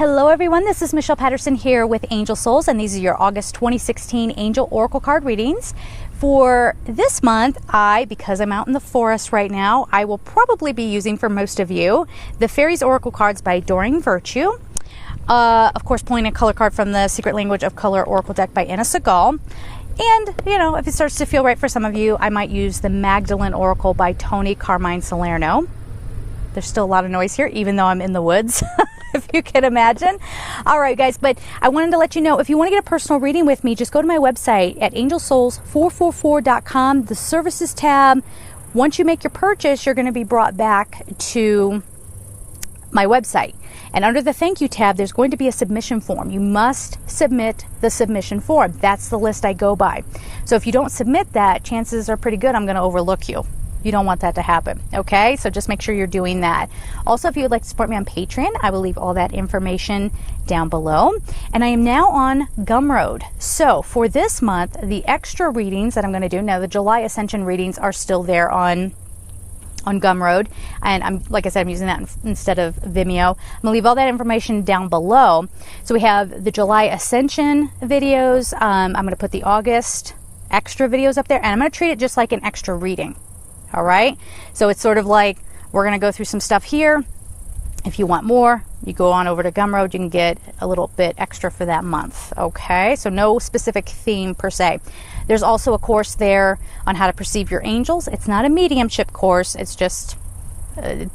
Hello everyone, this is Michelle Patterson here with Angel Souls, and these are your August 2016 Angel Oracle card readings. For this month, because I'm out in the forest right now, I will probably be using for most of you the Fairies Oracle cards by Doreen Virtue. Of course, pulling a color card from the Secret Language of Color Oracle deck by Anna Segal. And, you know, if it starts to feel right for some of you, I might use the Magdalene Oracle by Tony Carmine Salerno. There's still a lot of noise here, even though I'm in the woods. If you can imagine. All right, guys, but I wanted to let you know, if you want to get a personal reading with me, just go to my website at angelsouls444.com, the services tab. Once you make your purchase, you're going to be brought back to my website. And under the thank you tab, there's going to be a submission form. You must submit the submission form. That's the list I go by. So if you don't submit that, chances are pretty good I'm going to overlook you. You don't want that to happen, okay? So just make sure you're doing that. Also, if you would like to support me on Patreon, I will leave all that information down below. And I am now on Gumroad. So for this month, the extra readings that I'm going to do, now the July Ascension readings are still there on Gumroad, and like I said, I'm using that instead of Vimeo. I'm gonna leave all that information down below. So we have the July Ascension videos. I'm gonna put the August extra videos up there, and I'm gonna treat it just like an extra reading. All right, so it's sort of like we're gonna go through some stuff here. If you want more, you go on over to Gumroad, you can get a little bit extra for that month. Okay, so no specific theme per se. There's also a course there on how to perceive your angels. It's not a mediumship course, it's just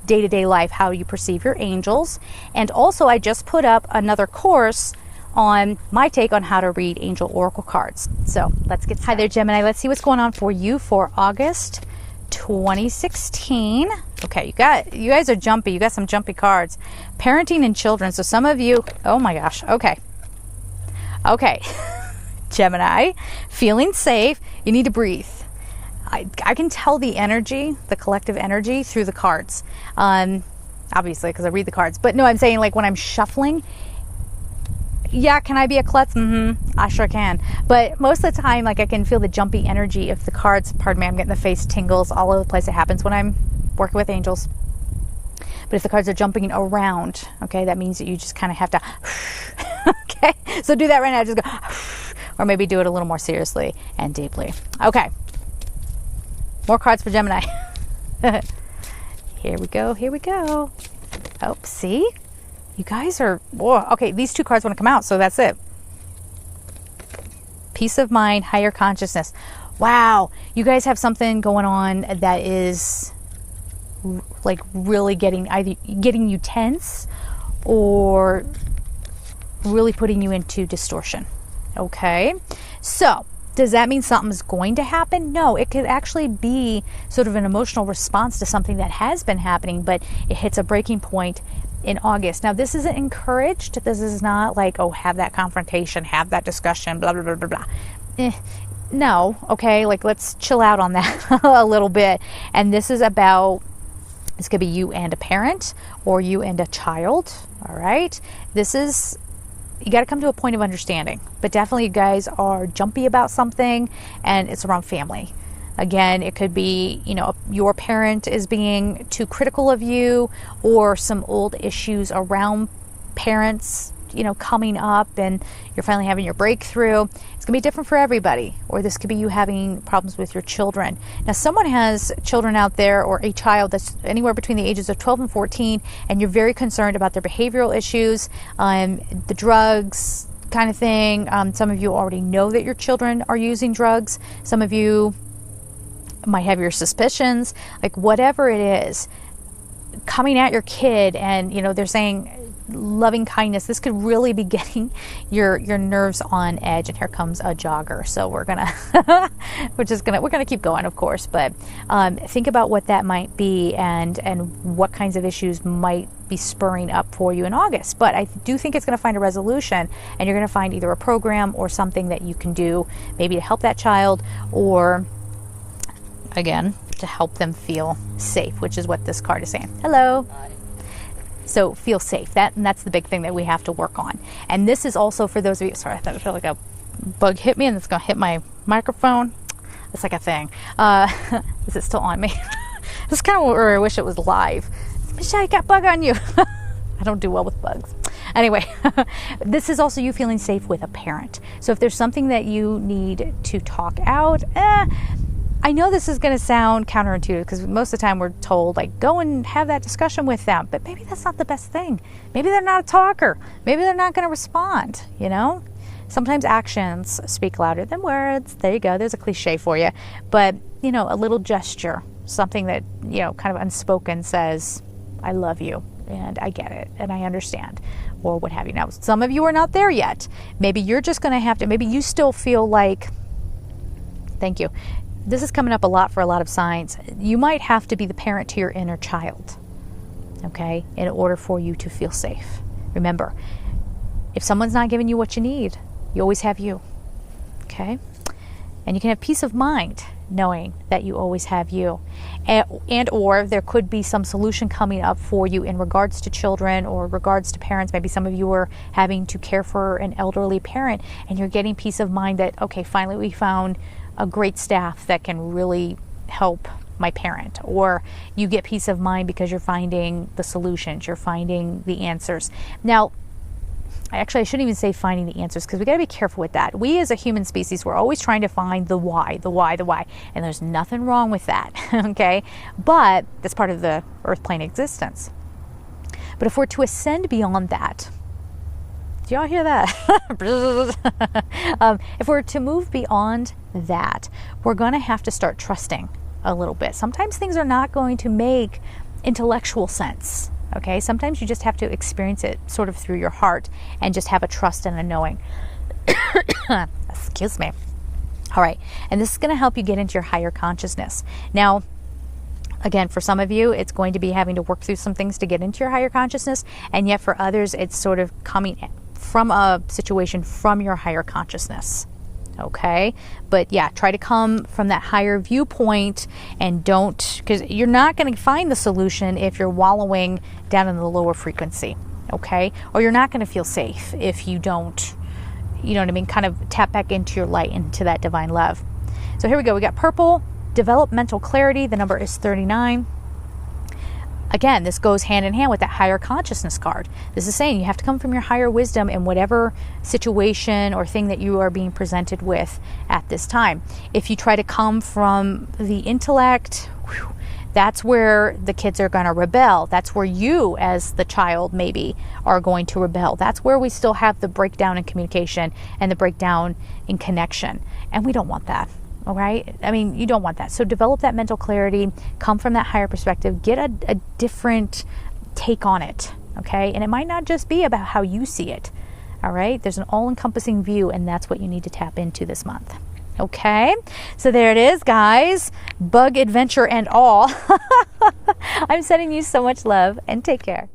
day-to-day life, how you perceive your angels. And also I just put up another course on my take on how to read angel oracle cards. So let's get started. Hi there, Gemini. Let's see what's going on for you for August 2016. Okay, you guys are jumpy. You got some jumpy cards. Parenting and children. So some of you, oh my gosh. Okay. Gemini, feeling safe. You need to breathe. I can tell the energy, the collective energy through the cards. Obviously, because I read the cards. But no, I'm saying like when I'm shuffling, yeah, can I be a klutz? I sure can. But most of the time, like I can feel the jumpy energy of the cards. Pardon me, I'm getting the face tingles all over the place. It happens when I'm working with angels. But if the cards are jumping around, okay, that means that you just kind of have to, okay? So do that right now. Just go, or maybe do it a little more seriously and deeply. Okay. More cards for Gemini. Here we go. Oh, see? You guys are, whoa, okay, these two cards want to come out, so that's it. Peace of mind, higher consciousness. Wow, you guys have something going on that is like really getting you tense or really putting you into distortion. Okay, so does that mean something's going to happen? No, it could actually be sort of an emotional response to something that has been happening, but it hits a breaking point in August. Now, this isn't encouraged. This is not like, oh, have that confrontation, have that discussion, blah, blah, blah, blah, blah. No, okay, like let's chill out on that a little bit. And this is about, this could be you and a parent or you and a child, all right? This is, you got to come to a point of understanding. But definitely you guys are jumpy about something and it's around family. Again, it could be, you know, your parent is being too critical of you, or some old issues around parents, you know, coming up and you're finally having your breakthrough. It's going to be different for everybody. Or this could be you having problems with your children. Now, someone has children out there or a child that's anywhere between the ages of 12 and 14, and you're very concerned about their behavioral issues, the drugs kind of thing. Some of you already know that your children are using drugs. Some of you might have your suspicions, like whatever it is coming at your kid, and you know they're saying loving kindness. This could really be getting your nerves on edge. And here comes a jogger, so we're gonna we're gonna keep going, of course, but think about what that might be and what kinds of issues might be spurring up for you in August. But I do think it's going to find a resolution, and you're going to find either a program or something that you can do maybe to help that child, or again, to help them feel safe, which is what this card is saying. Hello. Hi. So feel safe. That's the big thing that we have to work on. And this is also for those of you, sorry, I thought it felt like a bug hit me and it's going to hit my microphone. It's like a thing. Is it still on me? This is kind of where I wish it was live. Michelle, you got bug on you. I don't do well with bugs. Anyway, this is also you feeling safe with a parent. So if there's something that you need to talk out, I know this is going to sound counterintuitive because most of the time we're told, like, go and have that discussion with them. But maybe that's not the best thing. Maybe they're not a talker. Maybe they're not going to respond, you know? Sometimes actions speak louder than words. There you go. There's a cliche for you. But, you know, a little gesture, something that, you know, kind of unspoken says, I love you and I get it and I understand, or what have you. Now, some of you are not there yet. Maybe you're just going to have to, maybe you still feel like, thank you. This is coming up a lot for a lot of signs. You might have to be the parent to your inner child, okay, in order for you to feel safe. Remember, if someone's not giving you what you need, you always have you, okay? And you can have peace of mind knowing that you always have you. And or there could be some solution coming up for you in regards to children or regards to parents. Maybe some of you are having to care for an elderly parent and you're getting peace of mind that, okay, finally we found a great staff that can really help my parent. Or you get peace of mind because you're finding the solutions, you're finding the answers. Now, I shouldn't even say finding the answers, because we got to be careful with that. We as a human species, we're always trying to find the why, and there's nothing wrong with that, okay? But that's part of the earth plane existence. But if we're to ascend beyond that, do y'all hear that? If we're to move beyond that, we're going to have to start trusting a little bit. Sometimes things are not going to make intellectual sense. Okay, sometimes you just have to experience it sort of through your heart and just have a trust and a knowing. Excuse me. All right, and this is going to help you get into your higher consciousness. Now, again, for some of you, it's going to be having to work through some things to get into your higher consciousness, and yet for others, it's sort of coming from a situation from your higher consciousness. Okay, but yeah, try to come from that higher viewpoint and don't, because you're not going to find the solution if you're wallowing down in the lower frequency. Okay, or you're not going to feel safe if you don't, you know what I mean, kind of tap back into your light, into that divine love. So here we go. We got purple, develop mental clarity. The number is 39. Again, this goes hand in hand with that higher consciousness card. This is saying you have to come from your higher wisdom in whatever situation or thing that you are being presented with at this time. If you try to come from the intellect, that's where the kids are going to rebel. That's where you as the child maybe are going to rebel. That's where we still have the breakdown in communication and the breakdown in connection. And we don't want that. All right. I mean, you don't want that. So develop that mental clarity, come from that higher perspective, get a different take on it. Okay. And it might not just be about how you see it. All right. There's an all-encompassing view, and that's what you need to tap into this month. Okay. So there it is, guys. Bug adventure and all. I'm sending you so much love, and take care.